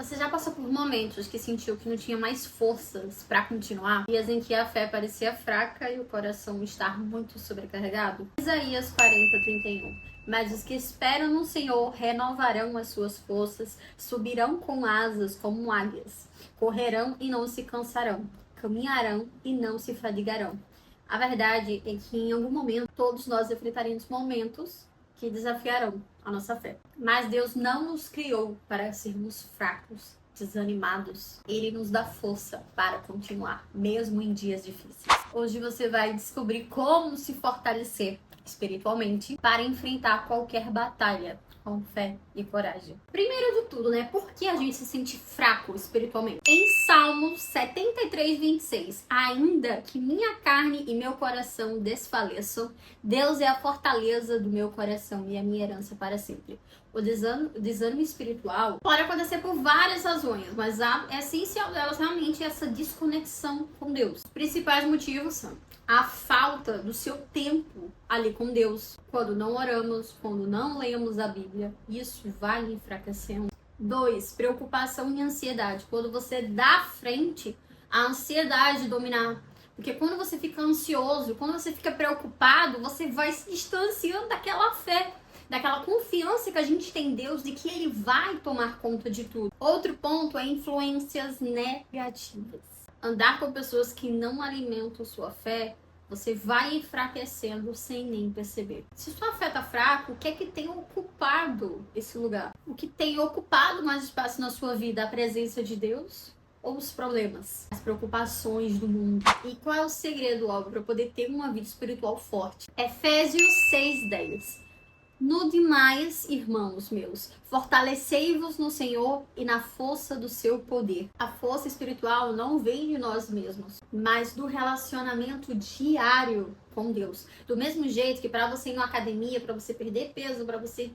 Você já passou por momentos que sentiu que não tinha mais forças pra continuar? Dias em que a fé parecia fraca e o coração estar muito sobrecarregado? Isaías 40:31. Mas os que esperam no Senhor renovarão as suas forças, subirão com asas como águias, correrão e não se cansarão, caminharão e não se fadigarão. A verdade é que em algum momento todos nós enfrentaremos momentos que desafiarão a nossa fé. Mas Deus não nos criou para sermos fracos, desanimados. Ele nos dá força para continuar, mesmo em dias difíceis. Hoje você vai descobrir como se fortalecer espiritualmente para enfrentar qualquer batalha com fé e coragem. Primeiro de tudo, por que a gente se sente fraco espiritualmente? Em Salmos 73:26, ainda que minha carne e meu coração desfaleçam, Deus é a fortaleza do meu coração e a minha herança para sempre. O desânimo espiritual pode acontecer por várias razões, mas a essencial delas realmente é essa desconexão com Deus. Os principais motivos são a falta do seu tempo ali com Deus. Quando não oramos, quando não lemos a Bíblia, isso vai enfraquecendo. 2. Preocupação e ansiedade. Quando você dá frente à ansiedade dominar. Porque quando você fica ansioso, quando você fica preocupado, você vai se distanciando daquela fé, daquela confiança que a gente tem em Deus de que Ele vai tomar conta de tudo. Outro ponto é influências negativas. Andar com pessoas que não alimentam sua fé, você vai enfraquecendo sem nem perceber. Se sua fé tá fraca, o que é que tem ocupado esse lugar? O que tem ocupado mais espaço na sua vida? A presença de Deus ou os problemas? As preocupações do mundo? E qual é o segredo, para poder ter uma vida espiritual forte? Efésios 6:10. No demais, irmãos meus, fortalecei-vos no Senhor e na força do seu poder. A força espiritual não vem de nós mesmos, mas do relacionamento diário com Deus. Do mesmo jeito que para você ir na academia, para você perder peso, para você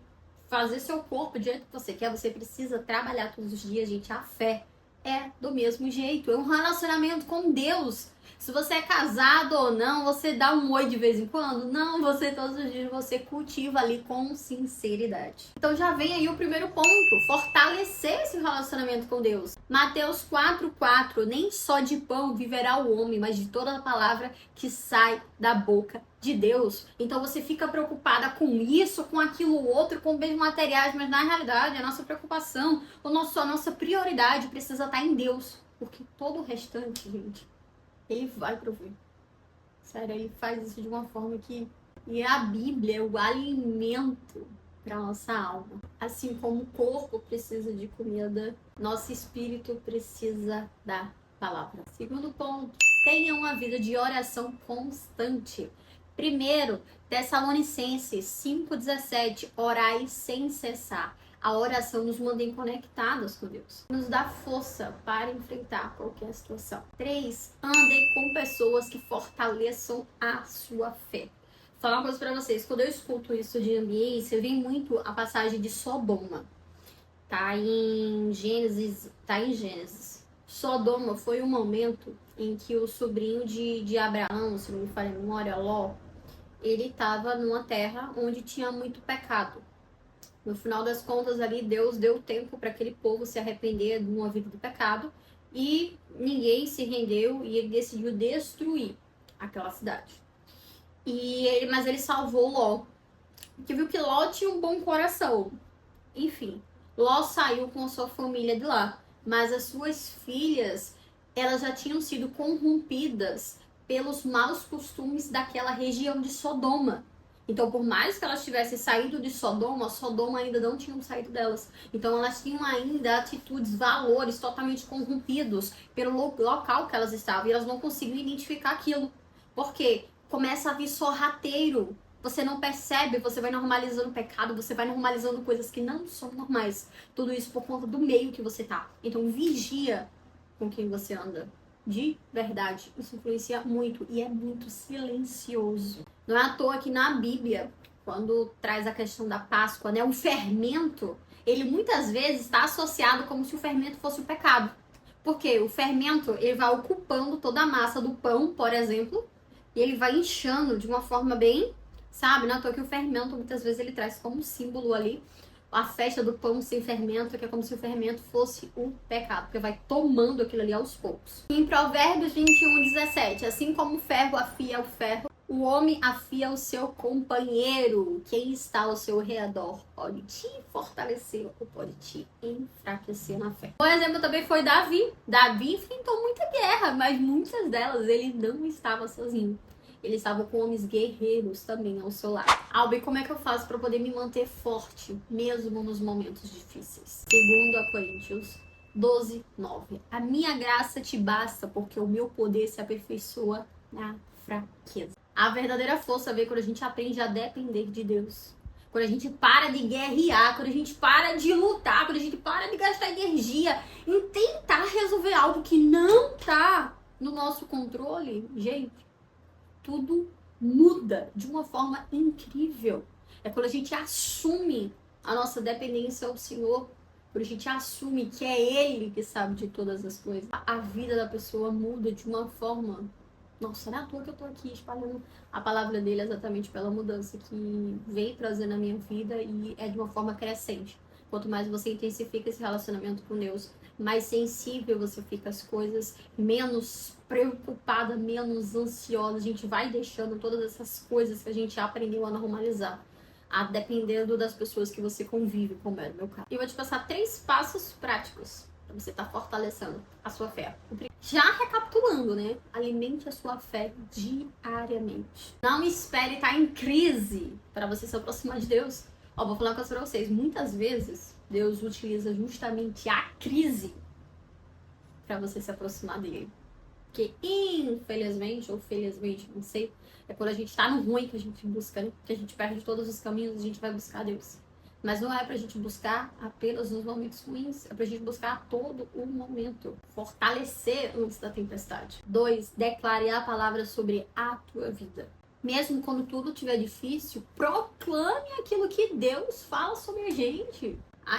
fazer seu corpo do jeito que você quer, você precisa trabalhar todos os dias, gente. A fé é do mesmo jeito, é um relacionamento com Deus. Se você é casado ou não, você dá um oi de vez em quando? Não, você todos os dias você cultiva ali com sinceridade. Então já vem aí o primeiro ponto, fortalecer esse relacionamento com Deus. Mateus 4:4, nem só de pão viverá o homem, mas de toda a palavra que sai da boca de Deus. Então você fica preocupada com isso, com aquilo outro, com bens materiais, mas na realidade a nossa preocupação, a nossa prioridade precisa estar em Deus, porque todo o restante, gente, Ele vai prover. Sério, Ele faz isso de uma forma que... E a Bíblia é o alimento para nossa alma. Assim como o corpo precisa de comida, nosso espírito precisa da palavra. Segundo ponto, tenha uma vida de oração constante. Primeiro, Tessalonicenses 5:17, orai sem cessar. A oração nos mantém conectados com Deus. Nos dá força para enfrentar qualquer situação. 3. Andem com pessoas que fortaleçam a sua fé. Vou falar uma coisa para vocês. Quando eu escuto isso de ambiência, vem muito a passagem de Sodoma. Tá em Gênesis. Sodoma foi um momento em que o sobrinho de Abraão, se não me falha a memória, Ló, ele estava numa terra onde tinha muito pecado. No final das contas ali, Deus deu tempo para aquele povo se arrepender de uma vida do pecado e ninguém se rendeu e ele decidiu destruir aquela cidade. Mas ele salvou Ló, que viu que Ló tinha um bom coração. Enfim, Ló saiu com a sua família de lá, mas as suas filhas, elas já tinham sido corrompidas pelos maus costumes daquela região de Sodoma. Então, por mais que elas tivessem saído de Sodoma, Sodoma ainda não tinham saído delas. Então, elas tinham ainda atitudes, valores totalmente corrompidos pelo local que elas estavam. E elas não conseguiam identificar aquilo. Por quê? Começa a vir sorrateiro. Você não percebe, você vai normalizando o pecado, você vai normalizando coisas que não são normais. Tudo isso por conta do meio que você tá. Então, vigia com quem você anda. De verdade, isso influencia muito e é muito silencioso. Não é à toa que na Bíblia, quando traz a questão da Páscoa, o fermento, ele muitas vezes está associado como se o fermento fosse o pecado. Porque o fermento, ele vai ocupando toda a massa do pão, por exemplo, e ele vai inchando de uma forma bem, não é à toa que o fermento muitas vezes ele traz como símbolo ali a festa do pão sem fermento, que é como se o fermento fosse o pecado, porque vai tomando aquilo ali aos poucos. Em Provérbios 21:17, assim como o ferro afia o ferro, o homem afia o seu companheiro. Quem está ao seu redor pode te fortalecer ou pode te enfraquecer na fé. Um exemplo também foi Davi. Davi enfrentou muita guerra, mas muitas delas ele não estava sozinho. Ele estava com homens guerreiros também ao seu lado. Albi, como é que eu faço para poder me manter forte, mesmo nos momentos difíceis? 2 Coríntios 12:9. A minha graça te basta, porque o meu poder se aperfeiçoa na fraqueza. A verdadeira força vem quando a gente aprende a depender de Deus. Quando a gente para de guerrear, quando a gente para de lutar, quando a gente para de gastar energia em tentar resolver algo que não tá no nosso controle, gente, tudo muda de uma forma incrível. É quando a gente assume a nossa dependência ao Senhor, quando a gente assume que é Ele que sabe de todas as coisas. A vida da pessoa muda de uma forma... Nossa, não é à toa que eu tô aqui espalhando a palavra dele exatamente pela mudança que vem trazer na minha vida e é de uma forma crescente. Quanto mais você intensifica esse relacionamento com Deus, mais sensível você fica às coisas, menos preocupada, menos ansiosa. A gente vai deixando todas essas coisas que a gente aprendeu a normalizar, a dependendo das pessoas que você convive, como é no meu caso. E eu vou te passar 3 passos práticos para você estar fortalecendo a sua fé. Já recapitulando, né? Alimente a sua fé diariamente. Não espere estar em crise para você se aproximar de Deus. Ó, vou falar uma coisa pra vocês. Muitas vezes, Deus utiliza justamente a crise para você se aproximar dele. Porque, infelizmente, ou felizmente, não sei, é quando a gente tá no ruim que a gente busca, né? Que a gente perde todos os caminhos, a gente vai buscar Deus. Mas não é pra gente buscar apenas nos momentos ruins, é pra gente buscar a todo o momento. Fortalecer antes da tempestade. 2, declare a palavra sobre a tua vida. Mesmo quando tudo estiver difícil, proclame aquilo que Deus fala sobre a gente.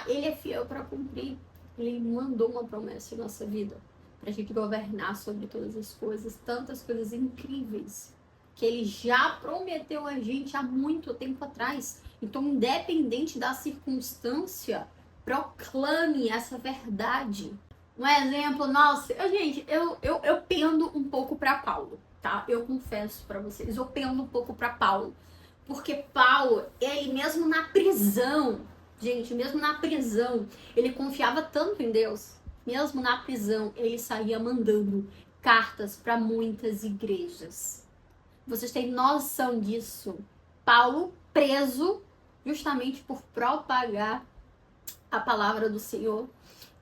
Ele é fiel para cumprir. Ele mandou uma promessa em nossa vida pra gente governar sobre todas as coisas, tantas coisas incríveis que ele já prometeu a gente há muito tempo atrás. Então, independente da circunstância, proclame essa verdade. Um exemplo, nossa, eu pendo um pouco para Paulo, tá? Eu confesso para vocês, eu pendo um pouco para Paulo. Porque Paulo, ele mesmo na prisão, gente, mesmo na prisão, ele confiava tanto em Deus. Mesmo na prisão, ele saía mandando cartas para muitas igrejas. Vocês têm noção disso? Paulo preso justamente por propagar a palavra do Senhor.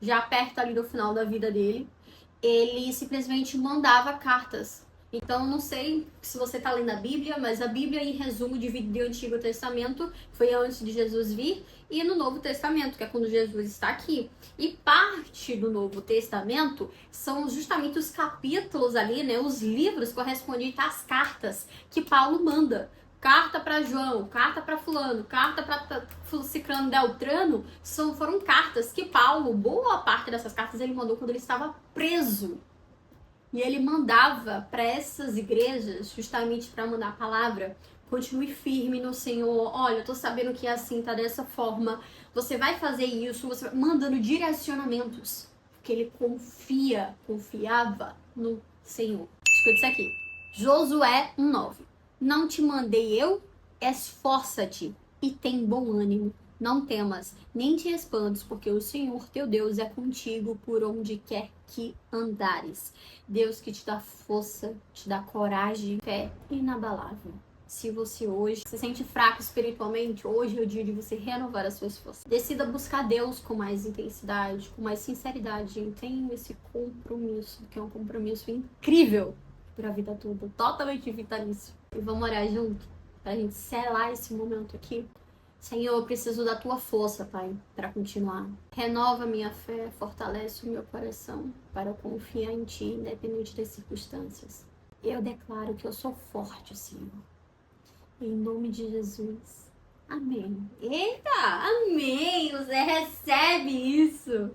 Já perto ali do final da vida dele, ele simplesmente mandava cartas. Então, não sei se você está lendo a Bíblia, mas a Bíblia, em resumo, divide o Antigo Testamento, que foi antes de Jesus vir, e no Novo Testamento, que é quando Jesus está aqui. E parte do Novo Testamento são justamente os capítulos ali, né, os livros correspondentes às cartas que Paulo manda. Carta para João, carta para fulano, carta para Ciclano Beltrano, foram cartas que Paulo, boa parte dessas cartas, ele mandou quando ele estava preso. E ele mandava para essas igrejas justamente para mandar a palavra. Continue firme no Senhor. Olha, eu tô sabendo que é assim, tá dessa forma. Você vai fazer isso, você vai mandando direcionamentos. Porque ele confiava no Senhor. Escuta isso aqui. Josué 1:9. Não te mandei eu? Esforça-te e tem bom ânimo. Não temas, nem te espantes, porque o Senhor teu Deus é contigo por onde quer que andares. Deus que te dá força, te dá coragem, fé inabalável. Se você hoje se sente fraco espiritualmente, hoje é o dia de você renovar as suas forças. Decida buscar Deus com mais intensidade, com mais sinceridade. Gente, tenha esse compromisso, que é um compromisso incrível para a vida toda, totalmente vitalício. E vamos orar junto, pra gente selar esse momento aqui. Senhor, eu preciso da tua força, Pai, para continuar. Renova minha fé, fortalece o meu coração para confiar em Ti, independente das circunstâncias. Eu declaro que eu sou forte, Senhor. Em nome de Jesus. Amém. Eita, amém! Você recebe isso.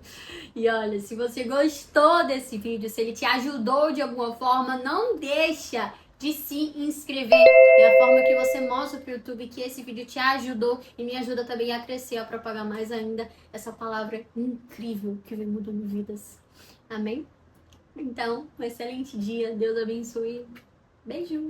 E olha, se você gostou desse vídeo, se ele te ajudou de alguma forma, não deixa de se inscrever. É a forma que você mostra pro YouTube que esse vídeo te ajudou e me ajuda também a crescer, a propagar mais ainda essa palavra incrível que vem mudando vidas. Amém? Então, um excelente dia. Deus abençoe. Beijo!